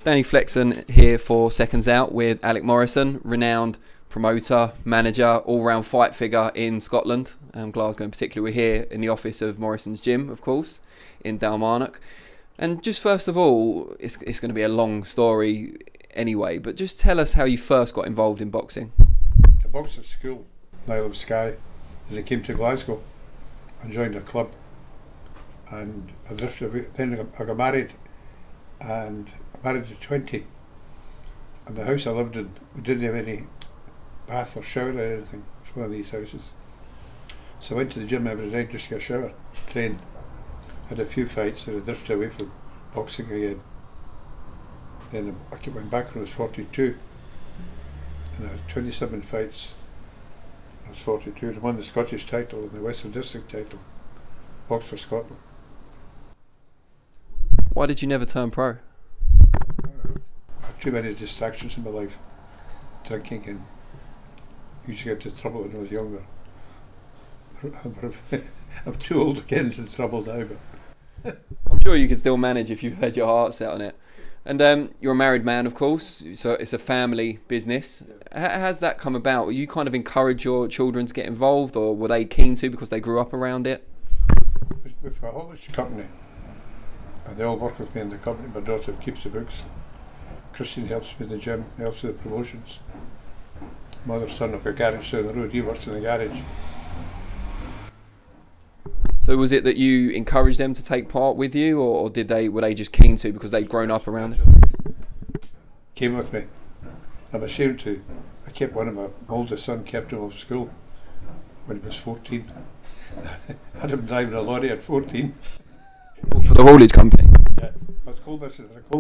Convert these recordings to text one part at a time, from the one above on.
Danny Flexon here for Seconds Out with Alec Morrison, renowned promoter, manager, all-round fight figure in Scotland, Glasgow in particular. We're here in the office of Morrison's gym, of course, in Dalmarnock. And just first of all, it's going to be a long story anyway, but just tell us how you first got involved in boxing. I boxed at school, Isle of Skye, and I came to Glasgow and joined a club. And I drifted away. Then I got married, and I married at 20. And the house I lived in, we didn't have any bath or shower or anything. It was one of these houses. So I went to the gym every night just to get a shower, train. Had a few fights, and I drifted away from boxing again. Then I went back when I was 42, and I had 27 fights. I was 42, and I won the Scottish title and the Western District title. Boxed for Scotland. Why did you never turn pro? I had too many distractions in my life. Drinking, and used to get into trouble when I was younger. I'm too old to get into trouble now, but I'm sure you could still manage if you had your heart set on it. And you're a married man, of course, so it's a family business. Yeah. Has that come about? You kind of encourage your children to get involved, or were they keen to because they grew up around it? We've got a haulage company, and they all work with me in the company. My daughter keeps the books. Christian helps me in the gym, helps with the promotions. Mother's son up a garage down the road, he works in the garage. So was it that you encouraged them to take part with you, or were they just keen to because they'd grown up around it? Came with me. I'm ashamed to. I kept one of my oldest son, kept him off school when he was 14. Had him driving a lorry at 14. For the haulage company? Yeah, I was coal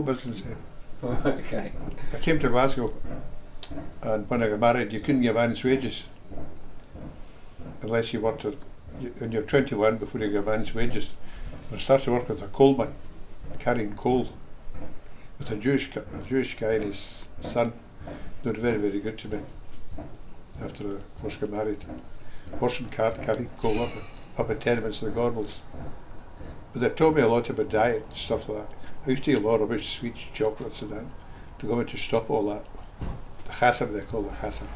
business here. Okay. I came to Glasgow, and when I got married, you couldn't give advance wages unless you worked at, when you're 21 before you get advance wages. I started to work with a coalman, carrying coal, with a Jewish guy and his son. They were very, very good to me after I first got married. Horse and cart carrying coal up at tenements in the Gorbals. But they taught me a lot about diet and stuff like that. I used to eat a lot of sweets, chocolates and that, to go in to stop all that. The chassan, they call it chassan.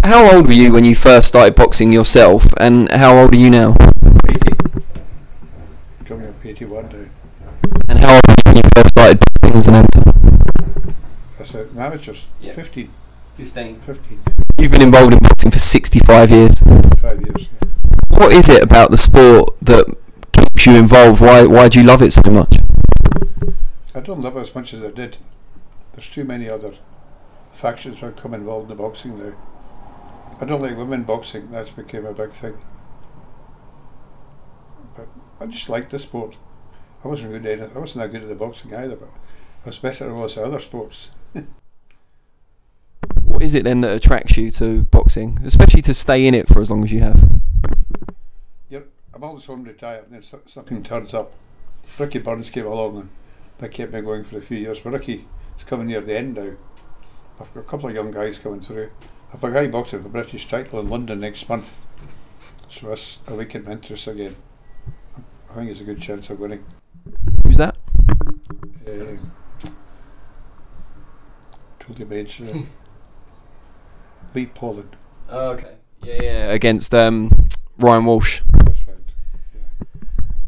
How old were you when you first started boxing yourself, and how old are you now? 80. Coming up 81 now. And how old were you when you first started boxing as an amateur? As an amateur, Yeah. 15. 15. 15. You've been involved in boxing for 65 years. 5 years. Yeah. What is it about the sport that keeps you involved? Why do you love it so much? I don't love it as much as I did. There's too many other factions that come involved in the boxing now. I don't like women boxing, that's became a big thing. But I just liked the sport. I wasn't good at it. I wasn't that good at the boxing either, but I was better than I was at other sports. What is it then that attracts you to boxing, especially to stay in it for as long as you have? I'm always home retired, and then something turns up. Ricky Burns came along, and that kept me going for a few years. But Ricky is coming near the end now. I've got a couple of young guys coming through. I've a guy boxing for British title in London next month, so that's awakened my interest again. I think there's a good chance of winning. Who's that? Told you mention Lee Poland. Oh, okay. Yeah. Against Ryan Walsh. That's right. Yeah.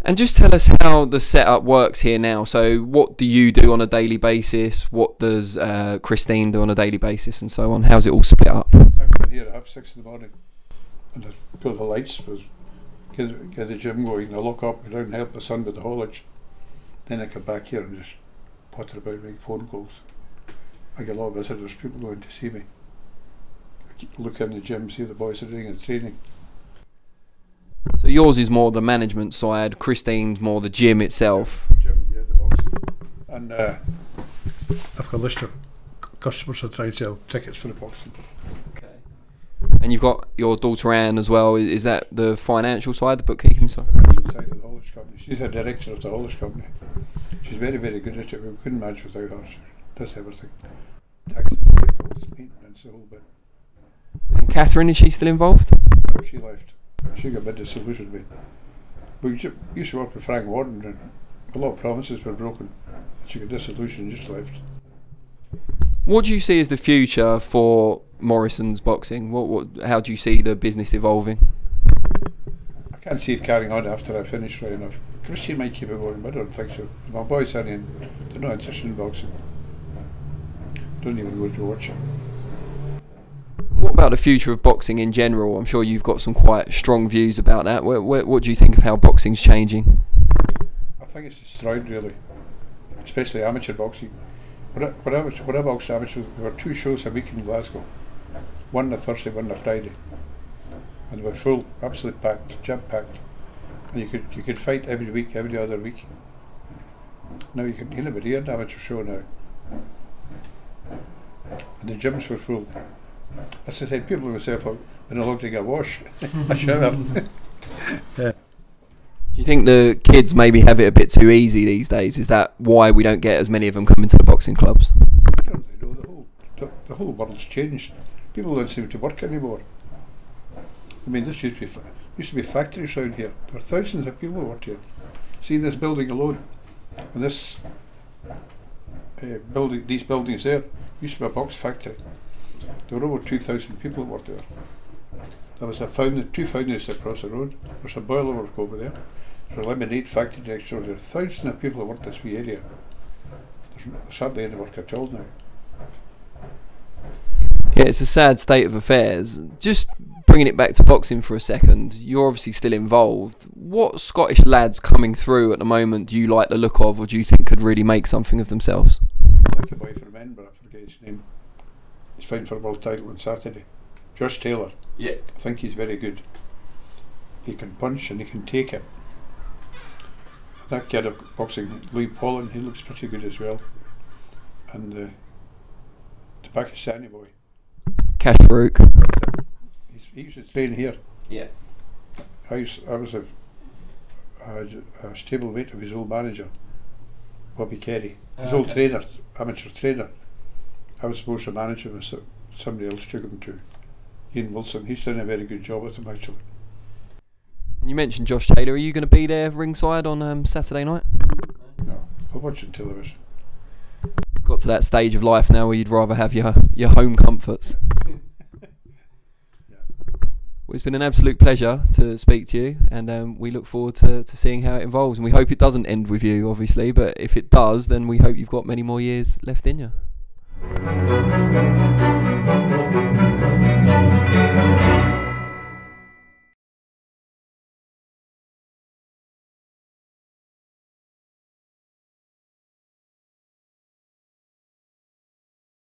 And just tell us how the setup works here now. So what do you do on a daily basis? What does Christine do on a daily basis, and so on? How's it all split up? I come in here at 6:30 in the morning, and I pull the lights, get the gym going, and I look up, go down and help my son with the haulage. Then I come back here and just potter about, make phone calls. I get a lot of visitors, people going to see me. I keep looking in the gym, see what the boys are doing in training. So yours is more the management side, Christine's more the gym itself. Gym, yeah, the boxing. And I've got a list of customers that try to sell tickets for the boxing. Okay. And you've got your daughter Anne as well. Is that the financial side, the bookkeeping side? The financial side of the haulage company. She's a director of the haulage company. She's very, very good at it. We couldn't manage without her. She does everything. Taxes, vehicles, maintenance, the whole bit. And Catherine, is she still involved? No, she left. She got a bit disillusioned with me. We used to work with Frank Warden, and a lot of promises were broken. She got disillusioned and just left. What do you see as the future for Morrison's boxing? How do you see the business evolving? I can't see it carrying on after I finish, right enough. Christian might keep it going, but I don't think so. My boys are in, they're not interested in boxing. Don't even go to watch it. What about the future of boxing in general? I'm sure you've got some quite strong views about that. What do you think of how boxing's changing? I think it's destroyed, really, especially amateur boxing. When I boxed amateur, there were 2 shows a week in Glasgow. One on a Thursday, one on a Friday. And they were full, absolutely packed, jam-packed. And you could fight every week, every other week. Now you never hear an amateur show now. And the gyms were full. As I said, people would say, they're not allowed to get a wash, a shower. Do you think the kids maybe have it a bit too easy these days? Is that why we don't get as many of them coming to the boxing clubs? I don't know, the whole world's changed. People don't seem to work anymore. I mean, this used to be factories around here. There were thousands of people who worked here. See this building alone, and this these buildings there used to be a box factory. There were over 2,000 people who worked there. There was 2 foundries across the road. There's a boiler work over there. There's a lemonade factory next door. There are thousands of people who work this wee area. There's hardly any work at all now. Yeah, it's a sad state of affairs. Just bringing it back to boxing for a second, you're obviously still involved. What Scottish lads coming through at the moment do you like the look of, or do you think could really make something of themselves? I like a boy from Edinburgh, I forget his name. He's fighting for a world title on Saturday. Josh Taylor. Yeah. I think he's very good. He can punch and he can take it. That kid of boxing, Louis Paulin, he looks pretty good as well. And the Pakistani boy. Cash Farouk. He used to train here. Yeah. I was a stablemate of his old manager, Bobby Carey. His old trainer, amateur trainer. I was supposed to manage him, so somebody else took him to Ian Wilson. He's done a very good job with him, actually. You mentioned Josh Taylor. Are you going to be there ringside on Saturday night? No, I'll watch it on television. Got to that stage of life now where you'd rather have your home comforts. Well, it's been an absolute pleasure to speak to you, and we look forward to seeing how it evolves. And we hope it doesn't end with you, obviously, but if it does, then we hope you've got many more years left in you.